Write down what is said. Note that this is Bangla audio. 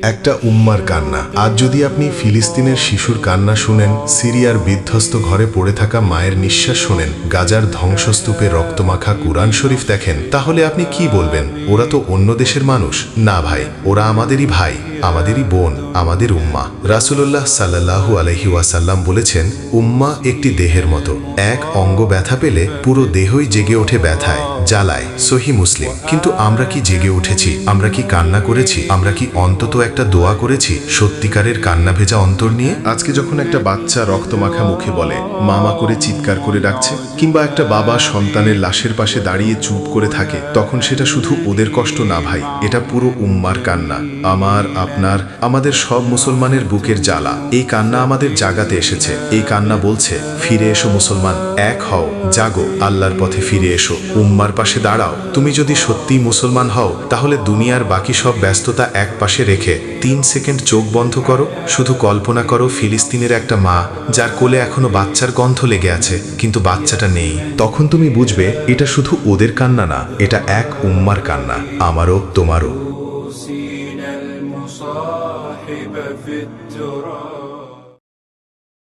একটা উম্মার কান্না। আজ যদি আপনি ফিলিস্তিনের শিশুর কান্না শুনেন, সিরিয়ার বিধ্বস্ত ঘরে পড়ে থাকা মায়ের নিঃশ্বাস শোনেন, গাজার ধ্বংসস্তূপে রক্তমাখা কুরআন শরীফ দেখেন, তাহলে আপনি কি বলবেন? ওরা তো অন্য দেশের মানুষ। না ভাই, ওরা আমাদেরই ভাই, আমাদেরই বোন, আমাদের উম্মা। রাসূলুল্লাহ সাল্লাল্লাহু আলাইহি ওয়াসাল্লাম বলেছেন, উম্মা একটি দেহের মতো। এক অঙ্গ ব্যথা পেলে পুরো দেহই জেগে ওঠে ব্যথায়, জ্বালায়। সহিহ মুসলিম। কিন্তু আমরা কি জেগে উঠেছি? আমরা কি কান্না করেছি? আমরা কি অন্তত একটা দোয়া করেছি সত্যিকারের কান্না ভেজা অন্তর নিয়ে? আজকে যখন একটা বাচ্চা রক্তমাখা মুখে বলে, মামা করে চিৎকার করে ডাকছে, কিংবা একটা বাবা সন্তানের লাশের পাশে দাঁড়িয়ে চুপ করে থাকে, তখন সেটা শুধু ওদের কষ্ট না ভাই, এটা পুরো উম্মার কান্না। আমার, আপনার, আমাদের সব মুসলমানের বুকের জ্বালা। এই কান্না আমাদের জাগাতে এসেছে। এই কান্না বলছে, ফিরে এসো মুসলমান, এক হও, জাগো, আল্লাহর পথে ফিরে এসো, উম্মার পাশে দাঁড়াও। তুমি যদি সত্যিই মুসলমান হও, তাহলে দুনিয়ার বাকি সব ব্যস্ততা এক পাশে রেখে 3 সেকেন্ড চোখ বন্ধ করো। শুধু কল্পনা করো ফিলিস্তিনের একটা মা, যার কোলে এখনো বাচ্চার গন্ধ লেগে আছে, কিন্তু বাচ্চাটা নেই। তখন তুমি বুঝবে এটা শুধু ওদের কান্না না, এটা এক উম্মার কান্না, আমারও, তোমারও। المصاحب في التراب